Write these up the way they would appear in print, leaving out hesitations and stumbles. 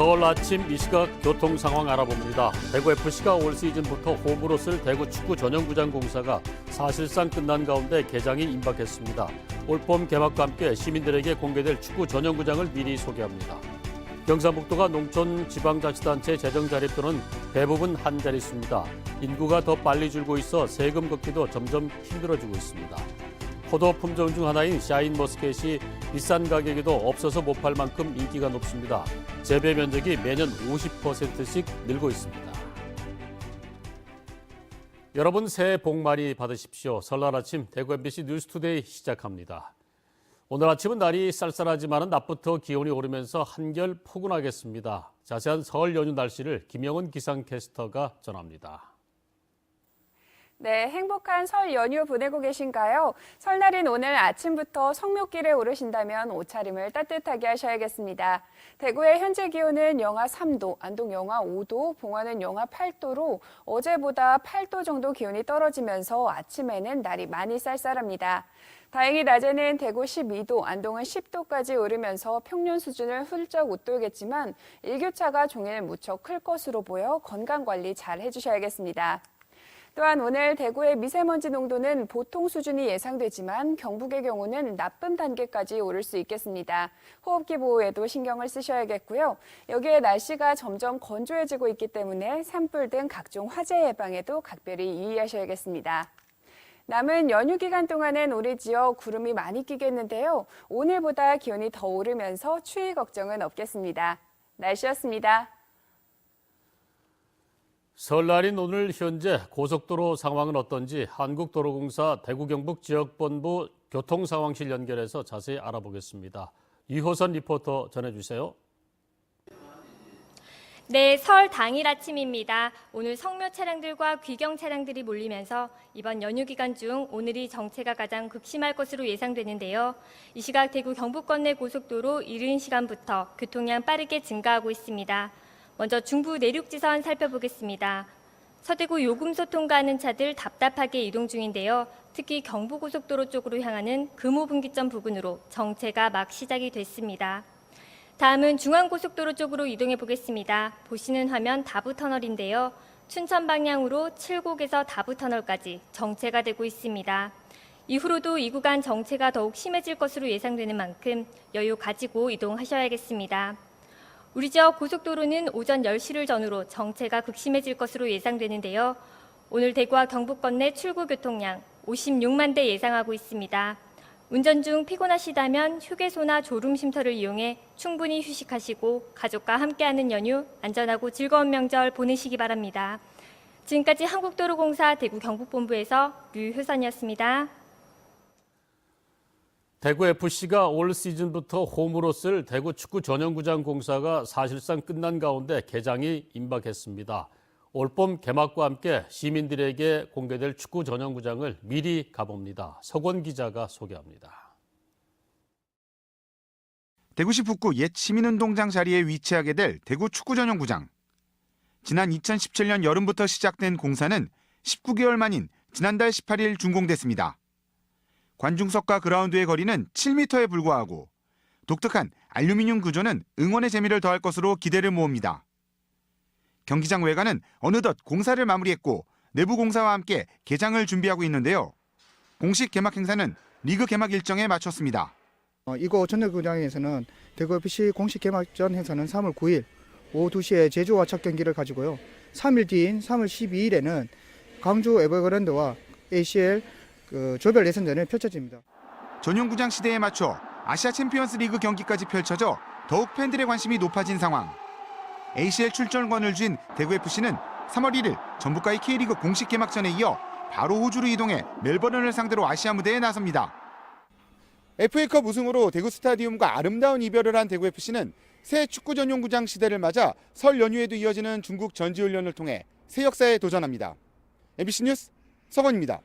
서울 아침 이 시각 교통 상황 알아봅니다. 대구FC가 올 시즌부터 홈으로 쓸 대구 축구 전용구장 공사가 사실상 끝난 가운데 개장이 임박했습니다. 올봄 개막과 함께 시민들에게 공개될 축구 전용구장을 미리 소개합니다. 경상북도가 농촌지방자치단체 재정 자립도는 대부분 한 자릿수입니다. 인구가 더 빨리 줄고 있어 세금 걷기도 점점 힘들어지고 있습니다. 포도 품종 중 하나인 샤인머스켓이 비싼 가격에도 없어서 못 팔 만큼 인기가 높습니다. 재배 면적이 매년 50%씩 늘고 있습니다. 여러분 새해 복 많이 받으십시오. 설날 아침 대구 MBC 뉴스투데이 시작합니다. 오늘 아침은 날이 쌀쌀하지만 낮부터 기온이 오르면서 한결 포근하겠습니다. 자세한 설 연휴 날씨를 김영은 기상캐스터가 전합니다. 네, 행복한 설 연휴 보내고 계신가요? 설날인 오늘 아침부터 성묘길에 오르신다면 옷차림을 따뜻하게 하셔야겠습니다. 대구의 현재 기온은 영하 3도, 안동 영하 5도, 봉화는 영하 8도로 어제보다 8도 정도 기온이 떨어지면서 아침에는 날이 많이 쌀쌀합니다. 다행히 낮에는 대구 12도, 안동은 10도까지 오르면서 평년 수준을 훌쩍 웃돌겠지만 일교차가 종일 무척 클 것으로 보여 건강관리 잘 해주셔야겠습니다. 또한 오늘 대구의 미세먼지 농도는 보통 수준이 예상되지만 경북의 경우는 나쁨 단계까지 오를 수 있겠습니다. 호흡기 보호에도 신경을 쓰셔야겠고요. 여기에 날씨가 점점 건조해지고 있기 때문에 산불 등 각종 화재 예방에도 각별히 유의하셔야겠습니다. 남은 연휴 기간 동안은 우리 지역 구름이 많이 끼겠는데요. 오늘보다 기온이 더 오르면서 추위 걱정은 없겠습니다. 날씨였습니다. 설날인 오늘 현재 고속도로 상황은 어떤지 한국도로공사 대구 경북 지역본부 교통상황실 연결해서 자세히 알아보겠습니다. 이호선 리포터 전해주세요. 네, 설 당일 아침입니다. 오늘 성묘 차량들과 귀경 차량들이 몰리면서 이번 연휴 기간 중 오늘이 정체가 가장 극심할 것으로 예상되는데요. 이 시각 대구 경북권 내 고속도로 이른 시간부터 교통량 빠르게 증가하고 있습니다. 먼저 중부 내륙지선 살펴보겠습니다. 서대구 요금소 통과하는 차들 답답하게 이동 중인데요. 특히 경부고속도로 쪽으로 향하는 금호분기점 부근으로 정체가 막 시작이 됐습니다. 다음은 중앙고속도로 쪽으로 이동해 보겠습니다. 보시는 화면 다부터널인데요. 춘천 방향으로 칠곡에서 다부터널까지 정체가 되고 있습니다. 이후로도 이 구간 정체가 더욱 심해질 것으로 예상되는 만큼 여유 가지고 이동하셔야겠습니다. 우리 지역 고속도로는 오전 10시를 전후로 정체가 극심해질 것으로 예상되는데요. 오늘 대구와 경북권 내 출구 교통량 56만 대 예상하고 있습니다. 운전 중 피곤하시다면 휴게소나 졸음 쉼터를 이용해 충분히 휴식하시고 가족과 함께하는 연휴 안전하고 즐거운 명절 보내시기 바랍니다. 지금까지 한국도로공사 대구 경북본부에서 류효선이었습니다. 대구FC가 올 시즌부터 홈으로 쓸 대구 축구 전용구장 공사가 사실상 끝난 가운데 개장이 임박했습니다. 올봄 개막과 함께 시민들에게 공개될 축구 전용구장을 미리 가봅니다. 서권 기자가 소개합니다. 대구시 북구 옛 시민운동장 자리에 위치하게 될 대구 축구 전용구장. 지난 2017년 여름부터 시작된 공사는 19개월 만인 지난달 18일 준공됐습니다. 관중석과 그라운드의 거리는 7m에 불과하고 독특한 알루미늄 구조는 응원의 재미를 더할 것으로 기대를 모읍니다. 경기장 외관은 어느덧 공사를 마무리했고 내부 공사와 함께 개장을 준비하고 있는데요. 공식 개막 행사는 리그 개막 일정에 맞췄습니다. 이곳 전용구장에서는 대구FC 공식 개막전 행사는 3월 9일 오후 2시에 제주와 첫 경기를 가지고요. 3일 뒤인 3월 12일에는 광주 에버그랜드와 ACL 조별 예선전이 펼쳐집니다. 전용구장 시대에 맞춰 아시아 챔피언스 리그 경기까지 펼쳐져 더욱 팬들의 관심이 높아진 상황. ACL 출전권을 쥔 대구FC는 3월 1일 전북과의 K리그 공식 개막전에 이어 바로 호주로 이동해 멜버른을 상대로 아시아 무대에 나섭니다. FA컵 우승으로 대구 스타디움과 아름다운 이별을 한 대구FC는 새 축구 전용구장 시대를 맞아 설 연휴에도 이어지는 중국 전지훈련을 통해 새 역사에 도전합니다. MBC 뉴스 서건입니다.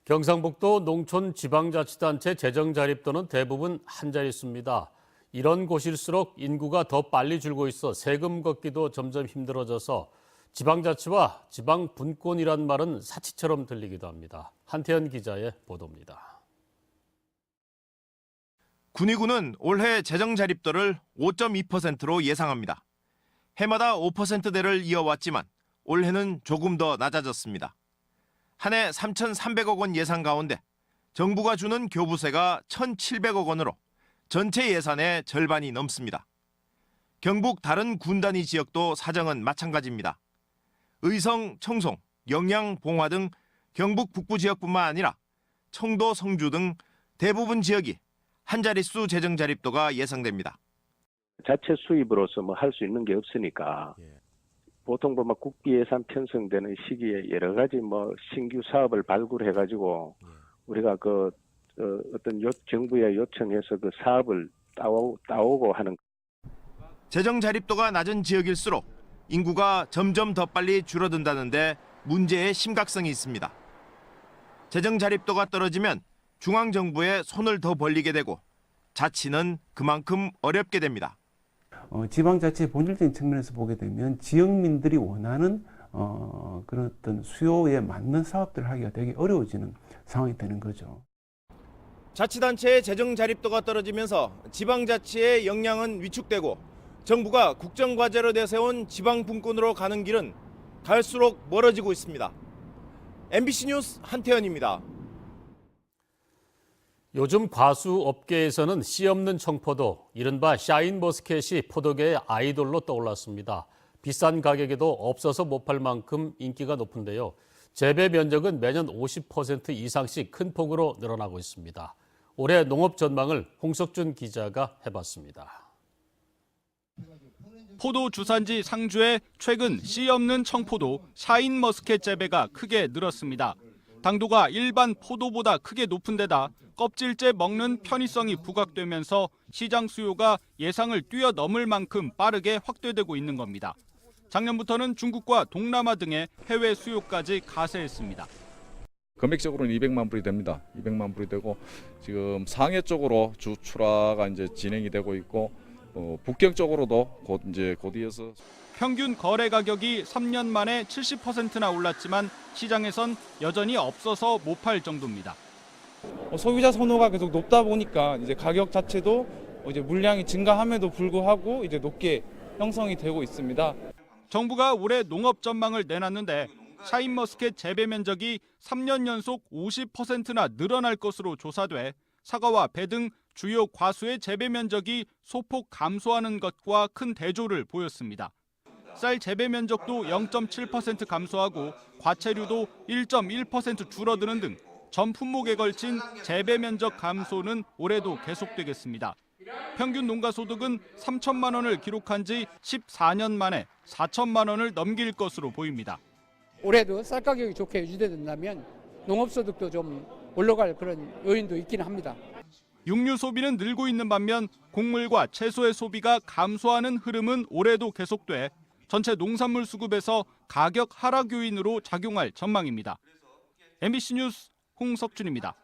경상북도 농촌지방자치단체 재정 자립도는 대부분 한 자릿수입니다. 이런 곳일수록 인구가 더 빨리 줄고 있어 세금 걷기도 점점 힘들어져서 지방자치와 지방분권이란 말은 사치처럼 들리기도 합니다. 한태현 기자의 보도입니다. 군위구는 올해 재정 자립도를 5.2%로 예상합니다. 해마다 5%대를 이어왔지만 올해는 조금 더 낮아졌습니다. 한 해 3,300억 원 예산 가운데 정부가 주는 교부세가 1,700억 원으로 전체 예산의 절반이 넘습니다. 경북 다른 군 단위 지역도 사정은 마찬가지입니다. 의성, 청송, 영양, 봉화 등 경북 북부 지역뿐만 아니라 청도, 성주 등 대부분 지역이 한 자릿수 재정 자립도가 예상됩니다. 자체 수입으로서 뭐 할 수 있는 게 없으니까 보통 보면 국비 예산 편성되는 시기에 여러 가지 뭐 신규 사업을 발굴해가지고 우리가 어떤 정부에 요청해서 그 사업을 따오고 하는. 재정 자립도가 낮은 지역일수록 인구가 점점 더 빨리 줄어든다는데 문제의 심각성이 있습니다. 재정 자립도가 떨어지면 중앙정부에 손을 더 벌리게 되고 자치는 그만큼 어렵게 됩니다. 지방자치의 본질적인 측면에서 보게 되면 지역민들이 원하는 그런 어떤 수요에 맞는 사업들을 하기가 되게 어려워지는 상황이 되는 거죠. 자치단체의 재정 자립도가 떨어지면서 지방자치의 역량은 위축되고 정부가 국정과제로 내세운 지방분권으로 가는 길은 갈수록 멀어지고 있습니다. MBC 뉴스 한태현입니다. 요즘 과수 업계에서는 씨 없는 청포도, 이른바 샤인머스켓이 포도계의 아이돌로 떠올랐습니다. 비싼 가격에도 없어서 못 팔 만큼 인기가 높은데요. 재배 면적은 매년 50% 이상씩 큰 폭으로 늘어나고 있습니다. 올해 농업 전망을 홍석준 기자가 해봤습니다. 포도 주산지 상주에 최근 씨 없는 청포도 샤인머스켓 재배가 크게 늘었습니다. 당도가 일반 포도보다 크게 높은 데다 껍질째 먹는 편의성이 부각되면서 시장 수요가 예상을 뛰어넘을 만큼 빠르게 확대되고 있는 겁니다. 작년부터는 중국과 동남아 등의 해외 수요까지 가세했습니다. 금액적으로는 200만 불이 됩니다. 200만 불이 되고 지금 상해 쪽으로 주 출하가 이제 진행이 되고 있고 북경 쪽으로도 곧 이어서 평균 거래 가격이 3년 만에 70%나 올랐지만 시장에선 여전히 없어서 못 팔 정도입니다. 소비자 선호가 계속 높다 보니까 이제 가격 자체도 이제 물량이 증가함에도 불구하고 이제 높게 형성이 되고 있습니다. 정부가 올해 농업 전망을 내놨는데 샤인머스켓 재배 면적이 3년 연속 50%나 늘어날 것으로 조사돼 사과와 배 등 주요 과수의 재배 면적이 소폭 감소하는 것과 큰 대조를 보였습니다. 쌀 재배 면적도 0.7% 감소하고 과체류도 1.1% 줄어드는 등 전 품목에 걸친 재배 면적 감소는 올해도 계속되겠습니다. 평균 농가 소득은 3천만 원을 기록한 지 14년 만에 4천만 원을 넘길 것으로 보입니다. 올해도 쌀 가격이 좋게 유지된다면 농업소득도 좀 올라갈 그런 요인도 있긴 합니다. 육류 소비는 늘고 있는 반면 곡물과 채소의 소비가 감소하는 흐름은 올해도 계속돼 전체 농산물 수급에서 가격 하락 요인으로 작용할 전망입니다. MBC 뉴스 홍석준입니다.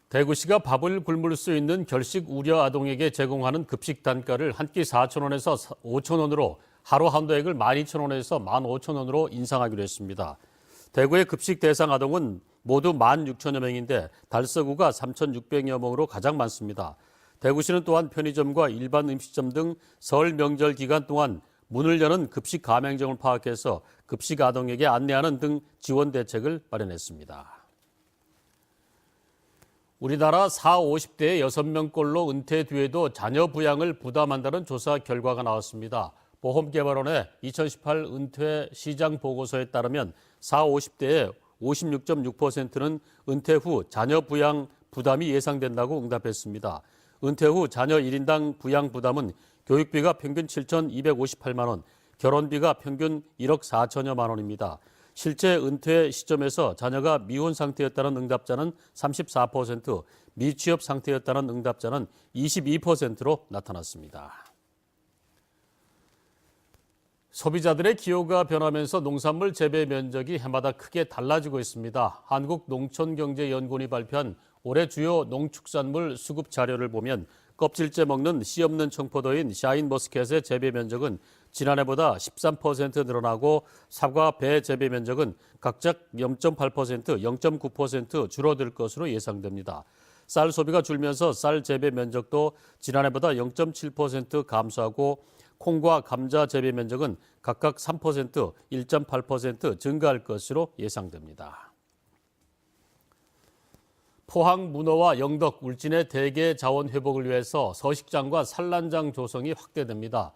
대구시가 밥을 굶을 수 있는 결식 우려 아동에게 제공하는 급식 단가를 한 끼 4,000원에서 5,000원으로 하루 한도액을 12,000원에서 15,000원으로 인상하기로 했습니다. 대구의 급식 대상 아동은 모두 16,000여 명인데 달서구가 3,600여 명으로 가장 많습니다. 대구시는 또한 편의점과 일반 음식점 등 설 명절 기간 동안 문을 여는 급식 가맹점을 파악해서 급식 아동에게 안내하는 등 지원 대책을 마련했습니다. 우리나라 40, 50대의 6명꼴로 은퇴 뒤에도 자녀 부양을 부담한다는 조사 결과가 나왔습니다. 보험개발원의 2018 은퇴 시장 보고서에 따르면 40, 50대의 56.6%는 은퇴 후 자녀 부양 부담이 예상된다고 응답했습니다. 은퇴 후 자녀 1인당 부양 부담은 교육비가 평균 7,258만 원, 결혼비가 평균 1억 4천여만 원입니다. 실제 은퇴 시점에서 자녀가 미혼 상태였다는 응답자는 34%, 미취업 상태였다는 응답자는 22%로 나타났습니다. 소비자들의 기호가 변하면서 농산물 재배 면적이 해마다 크게 달라지고 있습니다. 한국농촌경제연구원이 발표한 올해 주요 농축산물 수급 자료를 보면 껍질째 먹는 씨 없는 청포도인 샤인머스켓의 재배 면적은 지난해보다 13% 늘어나고 사과, 배 재배 면적은 각각 0.8%, 0.9% 줄어들 것으로 예상됩니다. 쌀 소비가 줄면서 쌀 재배 면적도 지난해보다 0.7% 감소하고 콩과 감자 재배 면적은 각각 3%, 1.8% 증가할 것으로 예상됩니다. 포항 문어와 영덕, 울진의 대게 자원 회복을 위해서 서식장과 산란장 조성이 확대됩니다.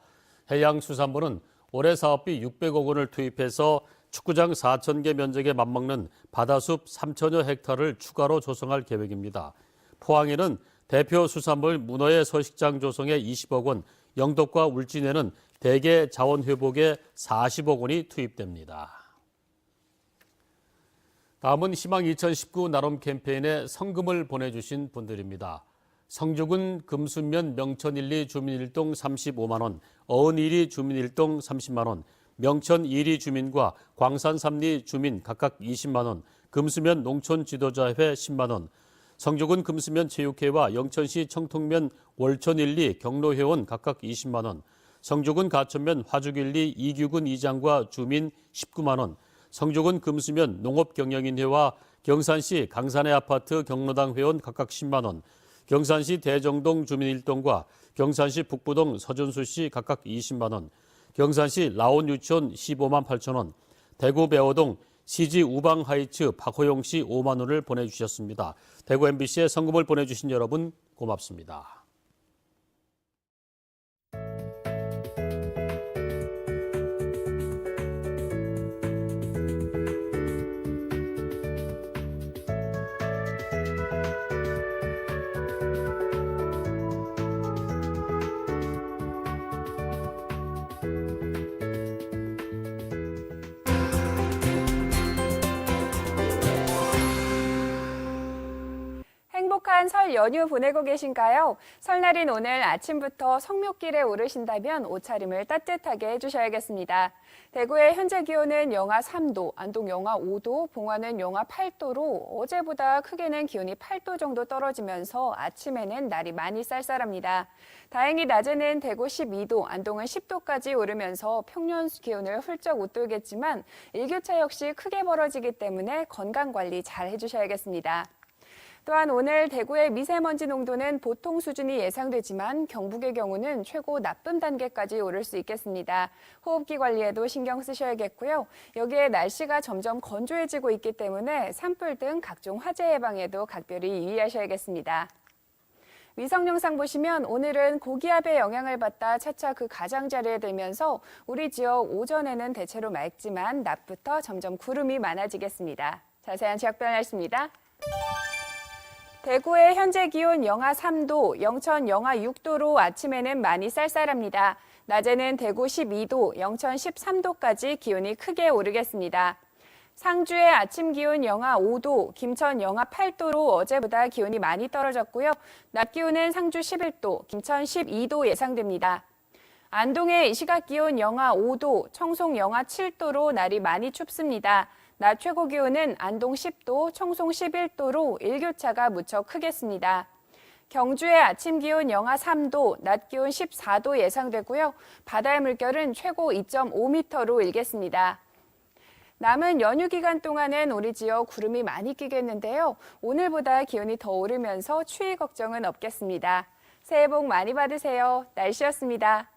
해양수산부는 올해 사업비 600억 원을 투입해서 축구장 4,000개 면적에 맞먹는 바다숲 3천여 헥타를 추가로 조성할 계획입니다. 포항에는 대표 수산물 문어의 서식장 조성에 20억 원, 영덕과 울진에는 대게 자원 회복에 40억 원이 투입됩니다. 다음은 희망 2019 나눔 캠페인에 성금을 보내주신 분들입니다. 성주군 금순면 명천 1리 주민 1동 35만 원, 어은 1리 주민 1동 30만 원, 명천 2리 주민과 광산 3리 주민 각각 20만 원, 금수면 농촌 지도자회 10만 원, 성주군 금수면 체육회와 영천시 청통면 월천 1리 경로회원 각각 20만 원, 성주군 가천면 화죽 1리 이규근 이장과 주민 19만 원, 성주군 금수면 농업경영인회와 경산시 강산의 아파트 경로당 회원 각각 10만 원, 경산시 대정동 주민 1동과 경산시 북부동 서준수씨 각각 20만 원, 경산시 라온 유치원 15만 8천 원, 대구 배어동 시지 우방 하이츠 박호용씨 5만 원을 보내주셨습니다. 대구 MBC에 성금을 보내주신 여러분 고맙습니다. 행복한 설 연휴 보내고 계신가요? 설날인 오늘 아침부터 성묘길에 오르신다면 옷차림을 따뜻하게 해주셔야겠습니다. 대구의 현재 기온은 영하 3도, 안동 영하 5도, 봉화는 영하 8도로 어제보다 크게는 기온이 8도 정도 떨어지면서 아침에는 날이 많이 쌀쌀합니다. 다행히 낮에는 대구 12도, 안동은 10도까지 오르면서 평년 기온을 훌쩍 웃돌겠지만 일교차 역시 크게 벌어지기 때문에 건강관리 잘 해주셔야겠습니다. 또한 오늘 대구의 미세먼지 농도는 보통 수준이 예상되지만 경북의 경우는 최고 나쁨 단계까지 오를 수 있겠습니다. 호흡기 관리에도 신경 쓰셔야겠고요. 여기에 날씨가 점점 건조해지고 있기 때문에 산불 등 각종 화재 예방에도 각별히 유의하셔야겠습니다. 위성 영상 보시면 오늘은 고기압의 영향을 받다 차차 그 가장자리에 들면서 우리 지역 오전에는 대체로 맑지만 낮부터 점점 구름이 많아지겠습니다. 자세한 지역별 날씨입니다. 대구의 현재 기온 영하 3도, 영천 영하 6도로 아침에는 많이 쌀쌀합니다. 낮에는 대구 12도, 영천 13도까지 기온이 크게 오르겠습니다. 상주의 아침 기온 영하 5도, 김천 영하 8도로 어제보다 기온이 많이 떨어졌고요. 낮 기온은 상주 11도, 김천 12도 예상됩니다. 안동의 시각 기온 영하 5도, 청송 영하 7도로 날이 많이 춥습니다. 낮 최고 기온은 안동 10도, 청송 11도로 일교차가 무척 크겠습니다. 경주의 아침 기온 영하 3도, 낮 기온 14도 예상되고요. 바다의 물결은 최고 2.5m로 일겠습니다. 남은 연휴 기간 동안은 우리 지역 구름이 많이 끼겠는데요. 오늘보다 기온이 더 오르면서 추위 걱정은 없겠습니다. 새해 복 많이 받으세요. 날씨였습니다.